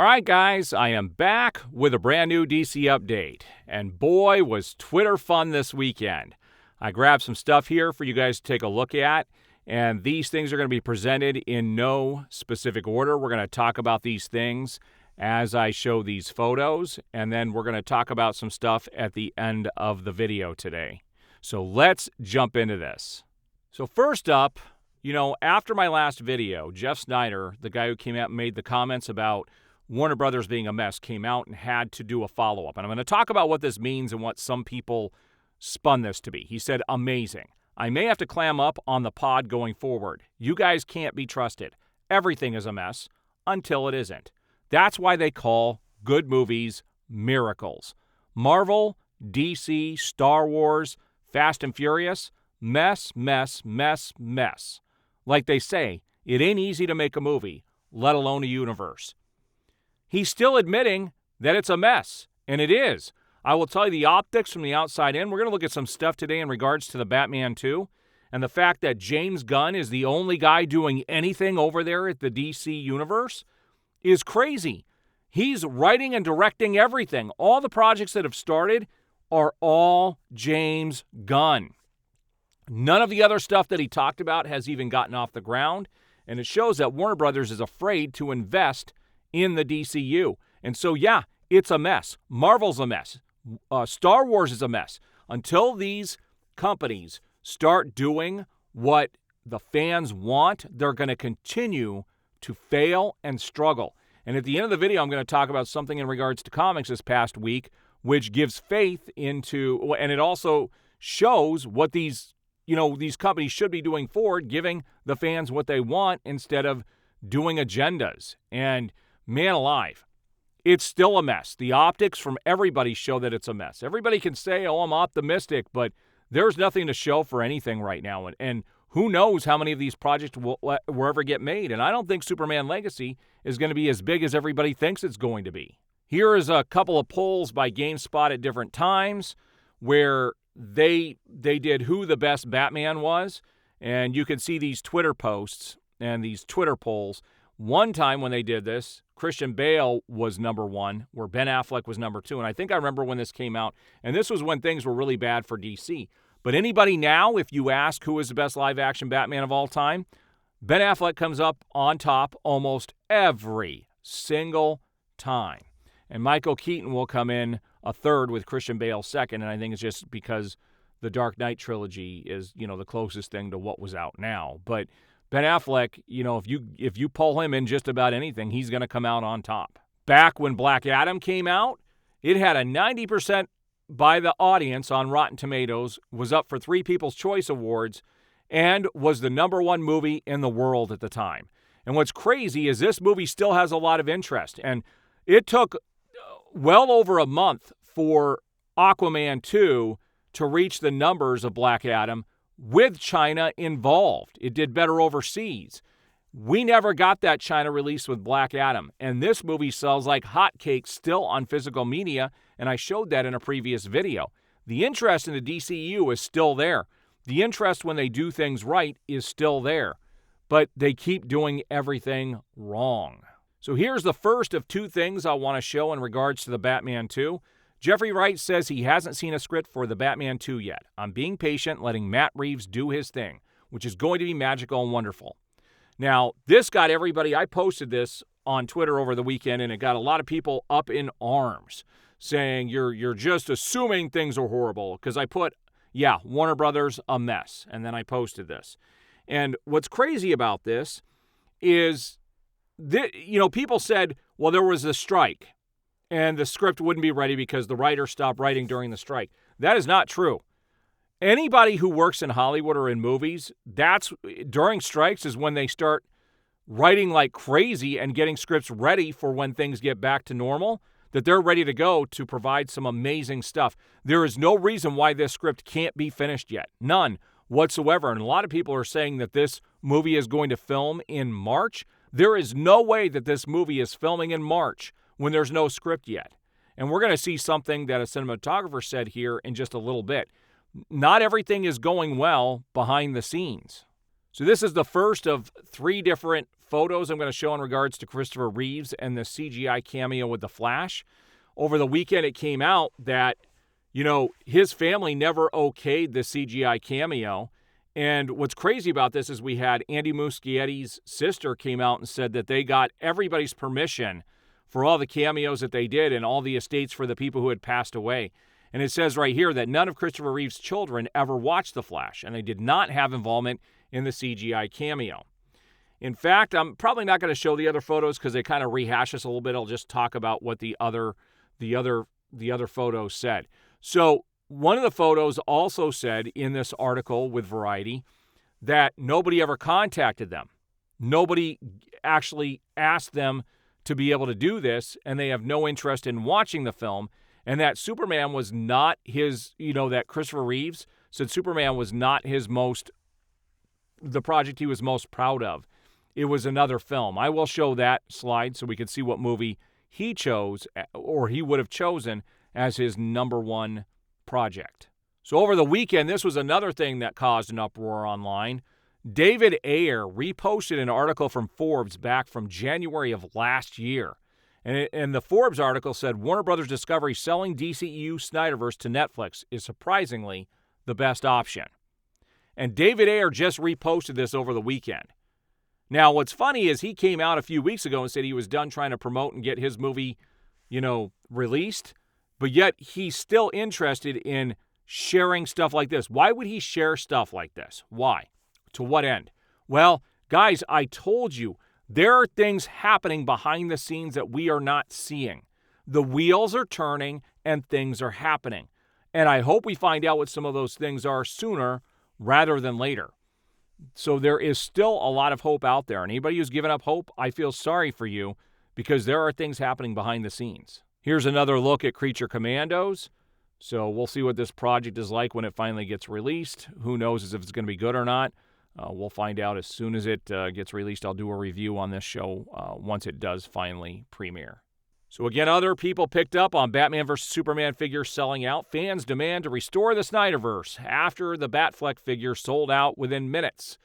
All right, guys, I am back with a brand new DC update. And boy, was Twitter fun this weekend. I grabbed some stuff here for you guys to take a look at. And these things are going to be presented in no specific order. We're going to talk about these things as I show these photos. And then we're going to talk about some stuff at the end of the video today. So let's jump into this. So first up, after my last video, Jeff Snyder, the guy who came out and made the comments about Warner Brothers being a mess, came out and had to do a follow-up. And I'm going to talk about what this means and what some people spun this to be. He said, amazing. I may have to clam up on the pod going forward. You guys can't be trusted. Everything is a mess until it isn't. That's why they call good movies miracles. Marvel, DC, Star Wars, Fast and Furious, mess, mess, mess, mess. Like they say, it ain't easy to make a movie, let alone a universe. He's still admitting that it's a mess, and it is. I will tell you the optics from the outside in. We're going to look at some stuff today in regards to the Batman 2 and the fact that James Gunn is the only guy doing anything over there at the DC universe is crazy. He's writing and directing everything. All the projects that have started are all James Gunn. None of the other stuff that he talked about has even gotten off the ground, and it shows that Warner Brothers is afraid to invest in the DCU. And so, yeah, it's a mess. Marvel's a mess. Star Wars is a mess. Until these companies start doing what the fans want, they're going to continue to fail and struggle. And at the end of the video, I'm going to talk about something in regards to comics this past week, which gives faith into, and it also shows what these companies should be doing forward, giving the fans what they want instead of doing agendas. And man alive, it's still a mess. The optics from everybody show that it's a mess. Everybody can say, oh, I'm optimistic, but there's nothing to show for anything right now. And who knows how many of these projects will ever get made. And I don't think Superman Legacy is going to be as big as everybody thinks it's going to be. Here is a couple of polls by GameSpot at different times where they did who the best Batman was. And you can see these Twitter posts and these Twitter polls. One time when they did this, Christian Bale was number one, where Ben Affleck was number two. And I think I remember when this came out, and this was when things were really bad for DC. But anybody now, if you ask who is the best live-action Batman of all time, Ben Affleck comes up on top almost every single time. And Michael Keaton will come in a third with Christian Bale second, and I think it's just because the Dark Knight trilogy is, the closest thing to what was out now. But Ben Affleck, if you pull him in just about anything, he's going to come out on top. Back when Black Adam came out, it had a 90% by the audience on Rotten Tomatoes, was up for 3 People's Choice Awards, and was the number one movie in the world at the time. And what's crazy is this movie still has a lot of interest. And it took well over a month for Aquaman 2 to reach the numbers of Black Adam, with China involved. It did better overseas. We never got that China release with Black Adam, and this movie sells like hotcakes still on physical media, and I showed that in a previous video. The interest in the DCU is still there. The interest when they do things right is still there, but they keep doing everything wrong. So here's the first of 2 things I want to show in regards to the Batman 2. Jeffrey Wright says he hasn't seen a script for the Batman 2 yet. I'm being patient, letting Matt Reeves do his thing, which is going to be magical and wonderful. Now, this got everybody, I posted this on Twitter over the weekend, and it got a lot of people up in arms, saying you're just assuming things are horrible. Because I put, Warner Brothers, a mess. And then I posted this. And what's crazy about this is, people said, well, there was a strike, and the script wouldn't be ready because the writer stopped writing during the strike. That is not true. Anybody who works in Hollywood or in movies, during strikes is when they start writing like crazy and getting scripts ready for when things get back to normal, that they're ready to go to provide some amazing stuff. There is no reason why this script can't be finished yet. None whatsoever. And a lot of people are saying that this movie is going to film in March. There is no way that this movie is filming in March when there's no script yet. And we're going to see something that a cinematographer said here in just a little bit. Not everything is going well behind the scenes. So this is the first of 3 different photos I'm going to show in regards to Christopher Reeves and the CGI cameo with the Flash. Over the weekend, it came out that, his family never okayed the CGI cameo. And what's crazy about this is we had Andy Muschietti's sister came out and said that they got everybody's permission for all the cameos that they did and all the estates for the people who had passed away. And it says right here that none of Christopher Reeve's children ever watched The Flash, and they did not have involvement in the CGI cameo. In fact, I'm probably not going to show the other photos because they kind of rehash this a little bit. I'll just talk about what the other photos said. So one of the photos also said in this article with Variety that nobody ever contacted them. Nobody actually asked them to be able to do this, and they have no interest in watching the film, and that Superman was not his, that Christopher Reeves said Superman was not the project he was most proud of. It was another film. I will show that slide so we can see what movie he chose, or he would have chosen as his number one project. So over the weekend, this was another thing that caused an uproar online. David Ayer reposted an article from Forbes back from January of last year. And the Forbes article said, Warner Brothers Discovery selling DCEU Snyderverse to Netflix is surprisingly the best option. And David Ayer just reposted this over the weekend. Now, what's funny is he came out a few weeks ago and said he was done trying to promote and get his movie, released. But yet he's still interested in sharing stuff like this. Why would he share stuff like this? Why? To what end? Well, guys, I told you, there are things happening behind the scenes that we are not seeing. The wheels are turning and things are happening. And I hope we find out what some of those things are sooner rather than later. So there is still a lot of hope out there. And anybody who's given up hope, I feel sorry for you because there are things happening behind the scenes. Here's another look at Creature Commandos. So we'll see what this project is like when it finally gets released. Who knows if it's going to be good or not. We'll find out as soon as it gets released. I'll do a review on this show once it does finally premiere. So again, other people picked up on Batman vs. Superman figures selling out. Fans demand to restore the Snyderverse after the Batfleck figure sold out within minutes.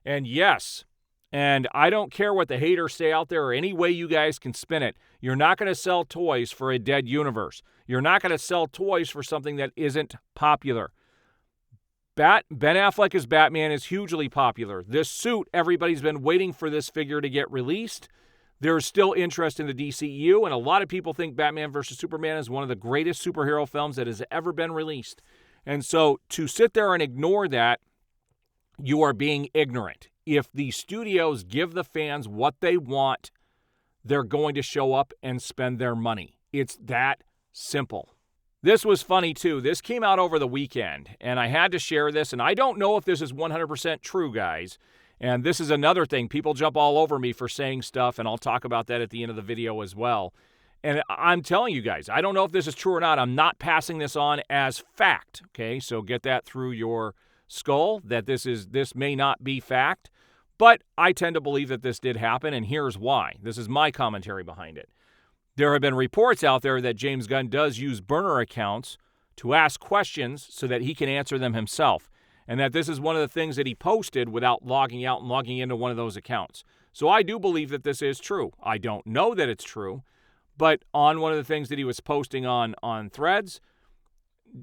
And yes, and I don't care what the haters say out there or any way you guys can spin it. You're not going to sell toys for a dead universe. You're not going to sell toys for something that isn't popular. Ben Affleck as Batman is hugely popular. This suit, everybody's been waiting for this figure to get released. There's still interest in the DCEU, and a lot of people think Batman vs. Superman is one of the greatest superhero films that has ever been released. And so to sit there and ignore that, you are being ignorant. If the studios give the fans what they want, they're going to show up and spend their money. It's that simple. This was funny, too. This came out over the weekend, and I had to share this, and I don't know if this is 100% true, guys. And this is another thing. People jump all over me for saying stuff, and I'll talk about that at the end of the video as well. And I'm telling you guys, I don't know if this is true or not. I'm not passing this on as fact, okay? So get that through your skull that this may not be fact. But I tend to believe that this did happen, and here's why. This is my commentary behind it. There have been reports out there that James Gunn does use burner accounts to ask questions so that he can answer them himself, and that this is one of the things that he posted without logging out and logging into one of those accounts. So I do believe that this is true. I don't know that it's true, but on one of the things that he was posting on Threads,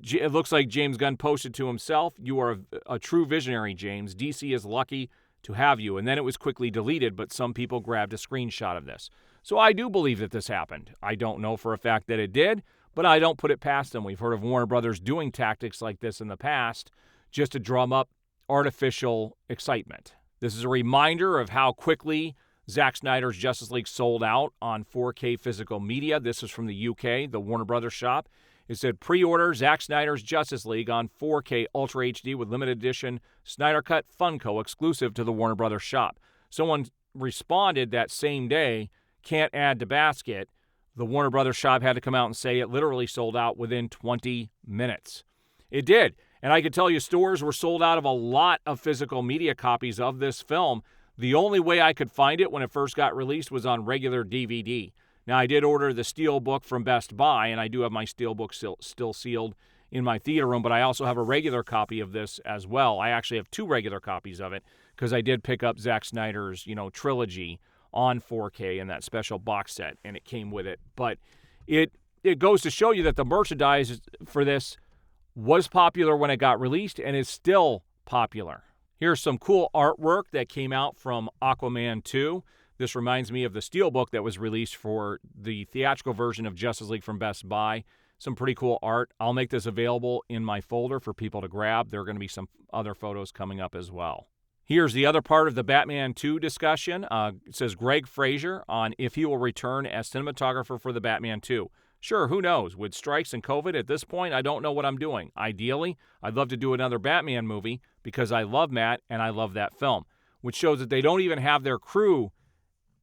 it looks like James Gunn posted to himself, "You are a true visionary, James. DC is lucky to have you." And then it was quickly deleted, but some people grabbed a screenshot of this. So I do believe that this happened. I don't know for a fact that it did, but I don't put it past them. We've heard of Warner Brothers doing tactics like this in the past just to drum up artificial excitement. This is a reminder of how quickly Zack Snyder's Justice League sold out on 4K physical media. This is from the UK, the Warner Brothers shop. It said, pre-order Zack Snyder's Justice League on 4K Ultra HD with limited edition Snyder Cut Funko exclusive to the Warner Brothers shop. Someone responded that same day, can't add to basket. The Warner Brothers shop had to come out and say it literally sold out within 20 minutes. It did. And I can tell you stores were sold out of a lot of physical media copies of this film. The only way I could find it when it first got released was on regular DVD. Now, I did order the Steelbook from Best Buy, and I do have my Steelbook still sealed in my theater room, but I also have a regular copy of this as well. I actually have two regular copies of it because I did pick up Zack Snyder's, trilogy on 4K in that special box set, and it came with it. But it goes to show you that the merchandise for this was popular when it got released and is still popular. Here's some cool artwork that came out from Aquaman 2. This reminds me of the Steelbook that was released for the theatrical version of Justice League from Best Buy. Some pretty cool art. I'll make this available in my folder for people to grab. There are going to be some other photos coming up as well. Here's the other part of the Batman 2 discussion. It says Greg Fraser on if he will return as cinematographer for the Batman 2. Sure, who knows? With strikes and COVID at this point, I don't know what I'm doing. Ideally, I'd love to do another Batman movie because I love Matt and I love that film, which shows that they don't even have their crew.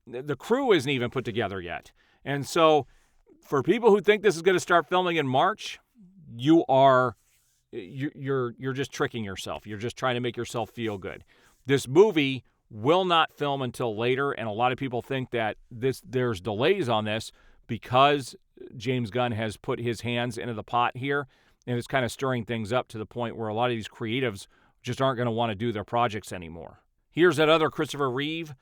The crew isn't even put together yet. And so for people who think this is going to start filming in March, you're just tricking yourself. You're just trying to make yourself feel good. This movie will not film until later, and a lot of people think that there's delays on this because James Gunn has put his hands into the pot here, and it's kind of stirring things up to the point where a lot of these creatives just aren't going to want to do their projects anymore. Here's that other Christopher Reeve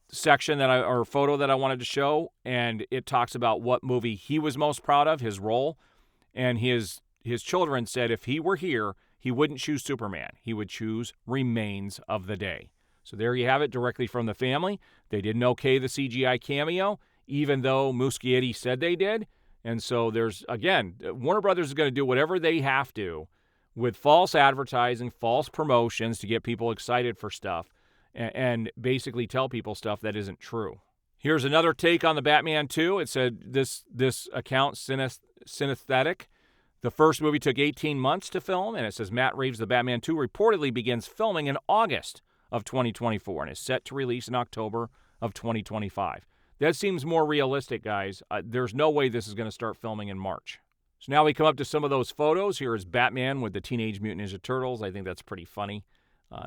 section or photo that I wanted to show, and it talks about what movie he was most proud of, his role, and his children said if he were here, he wouldn't choose Superman. He would choose Remains of the Day. So there you have it, directly from the family. They didn't okay the CGI cameo, even though Muschietti said they did. And so there's, again, Warner Brothers is going to do whatever they have to with false advertising, false promotions to get people excited for stuff, and basically tell people stuff that isn't true. Here's another take on the Batman 2. It said this account, Synesthetic. The first movie took 18 months to film, and it says Matt Reeves' The Batman 2 reportedly begins filming in August of 2024 and is set to release in October of 2025. That seems more realistic, guys. There's no way this is going to start filming in March. So now we come up to some of those photos. Here is Batman with the Teenage Mutant Ninja Turtles. I think that's pretty funny.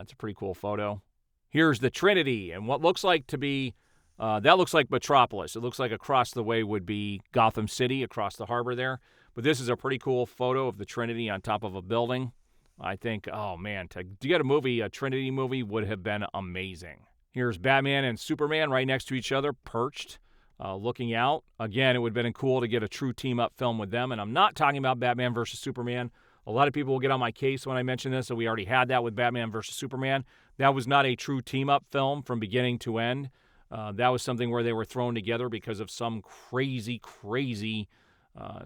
It's a pretty cool photo. Here's the Trinity, and what looks like to be, that looks like Metropolis. It looks like across the way would be Gotham City, across the harbor there. But this is a pretty cool photo of the Trinity on top of a building. I think, oh man, to get a Trinity movie would have been amazing. Here's Batman and Superman right next to each other, perched, looking out. Again, it would have been cool to get a true team-up film with them. And I'm not talking about Batman versus Superman. A lot of people will get on my case when I mention this, so we already had that with Batman versus Superman. That was not a true team-up film from beginning to end. That was something where they were thrown together because of some crazy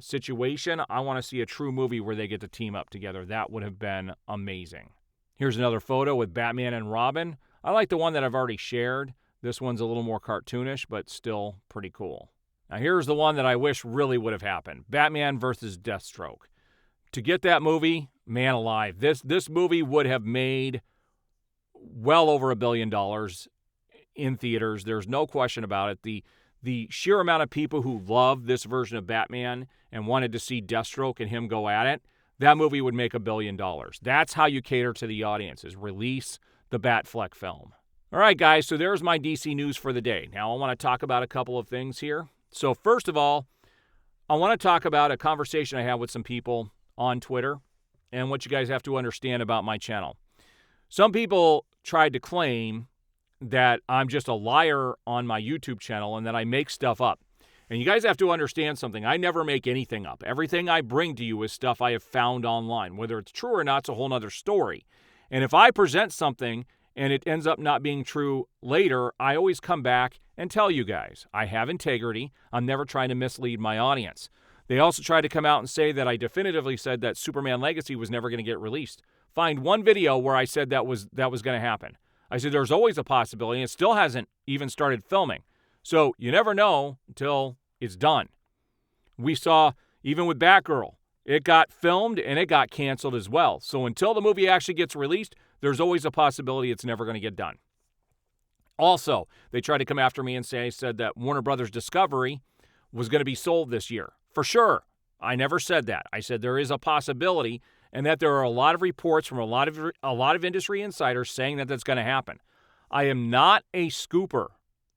situation. I want to see a true movie where they get to team up together. That would have been amazing. Here's another photo with Batman and Robin. I like the one that I've already shared. This one's a little more cartoonish, but still pretty cool. Now here's the one that I wish really would have happened. Batman versus Deathstroke. To get that movie, man alive, this movie would have made well over $1 billion in theaters. There's no question about it. The sheer amount of people who love this version of Batman and wanted to see Deathstroke and him go at it, that movie would make $1 billion. That's how you cater to the audience, is release the Batfleck film. All right, guys, so there's my DC news for the day. Now I want to talk about a couple of things here. So first of all, I want to talk about a conversation I had with some people on Twitter and what you guys have to understand about my channel. Some people tried to claim that I'm just a liar on my YouTube channel and that I make stuff up. And you guys have to understand something. I never make anything up. Everything I bring to you is stuff I have found online. Whether it's true or not, it's a whole other story. And if I present something and it ends up not being true later, I always come back and tell you guys. I have integrity. I'm never trying to mislead my audience. They also tried to come out and say that I definitively said that Superman Legacy was never going to get released. Find one video where I said that was going to happen. I said there's always a possibility, and it still hasn't even started filming. So you never know until it's done. We saw, even with Batgirl, it got filmed and it got canceled as well. So until the movie actually gets released, there's always a possibility it's never going to get done. Also, they tried to come after me and say I said that Warner Brothers Discovery was going to be sold this year. For sure. I never said that. I said there is a possibility, and that there are a lot of reports from a lot of industry insiders saying that that's going to happen. I am not a scooper.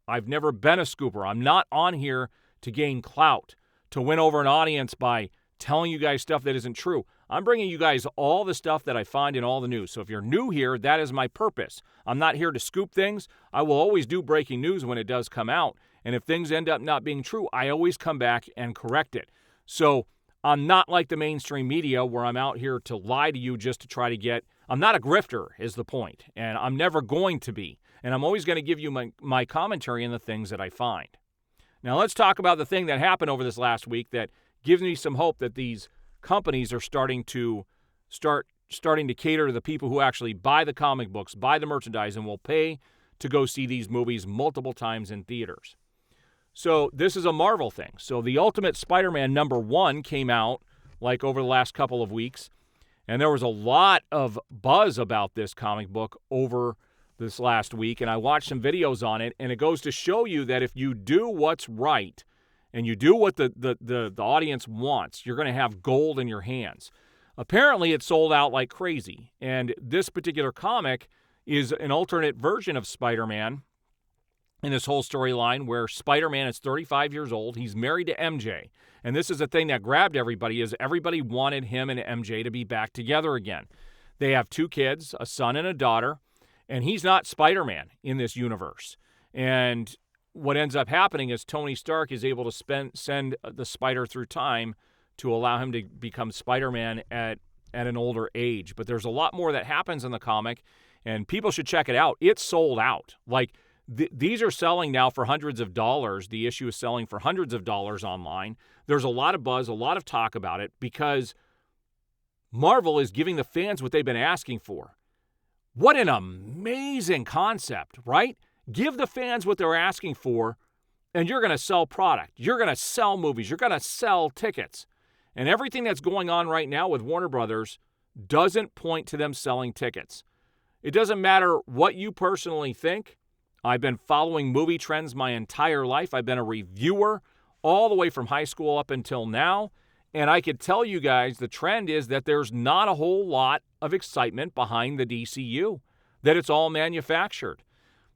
I've never been a scooper. I'm not on here to gain clout, to win over an audience by telling you guys stuff that isn't true. I'm bringing you guys all the stuff that I find in all the news. So if you're new here, that is my purpose. I'm not here to scoop things. I will always do breaking news when it does come out. And if things end up not being true, I always come back and correct it. So I'm not like the mainstream media where I'm out here to lie to you just to try to get... I'm not a grifter is the point, and I'm never going to be. And I'm always going to give you my commentary on the things that I find. Now let's talk about the thing that happened over this last week that gives me some hope that these companies are starting to cater to the people who actually buy the comic books, buy the merchandise, and will pay to go see these movies multiple times in theaters. So this is a Marvel thing. So the Ultimate Spider-Man #1 came out like over the last couple of weeks, and there was a lot of buzz about this comic book over this last week, and I watched some videos on it, and it goes to show you that if you do what's right and you do what the audience wants, you're going to have gold in your hands. Apparently, it sold out like crazy, and this particular comic is an alternate version of Spider-Man in this whole storyline where Spider-Man is 35 years old. He's married to MJ. And this is the thing that grabbed everybody is everybody wanted him and MJ to be back together again. They have 2 kids, a son and a daughter, and he's not Spider-Man in this universe. And what ends up happening is Tony Stark is able to send the spider through time to allow him to become Spider-Man at an older age. But there's a lot more that happens in the comic, and people should check it out. It's sold out. Like, these are selling now for hundreds of dollars. The issue is selling for hundreds of dollars online. There's a lot of buzz, a lot of talk about it because Marvel is giving the fans what they've been asking for. What an amazing concept, right? Give the fans what they're asking for, and you're going to sell product. You're going to sell movies. You're going to sell tickets. And everything that's going on right now with Warner Brothers doesn't point to them selling tickets. It doesn't matter what you personally think. I've been following movie trends my entire life. I've been a reviewer all the way from high school up until now. And I could tell you guys the trend is that there's not a whole lot of excitement behind the DCU, that it's all manufactured.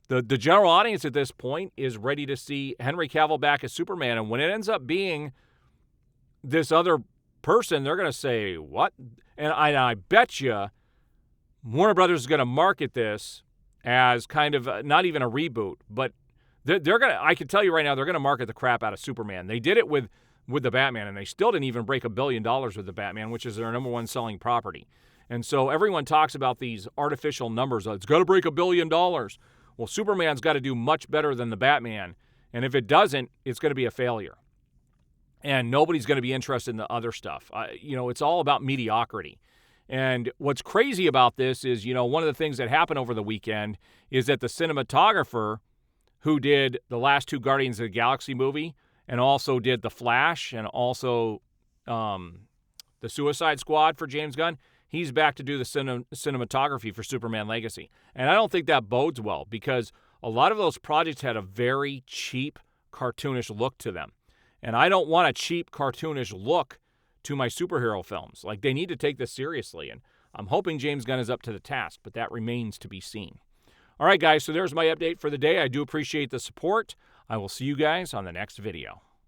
The general audience at this point is ready to see Henry Cavill back as Superman. And when it ends up being this other person, they're going to say, what? And I bet you Warner Brothers is going to market this as kind of not even a reboot, but they're going to, I can tell you right now, they're going to market the crap out of Superman. They did it with the Batman, and they still didn't even break $1 billion with the Batman, which is their #1 selling property. And so everyone talks about these artificial numbers. It's got to break $1 billion. Well, Superman's got to do much better than the Batman, and if it doesn't, it's going to be a failure. And nobody's going to be interested in the other stuff. It's all about mediocrity. And what's crazy about this is, one of the things that happened over the weekend is that the cinematographer who did the last 2 Guardians of the Galaxy movie and also did The Flash and also the Suicide Squad for James Gunn, he's back to do the cinematography for Superman Legacy. And I don't think that bodes well because a lot of those projects had a very cheap, cartoonish look to them. And I don't want a cheap, cartoonish look to my superhero films. Like, they need to take this seriously, and I'm hoping James Gunn is up to the task, but that remains to be seen. All right, guys, so there's my update for the day. I do appreciate the support. I will see you guys on the next video.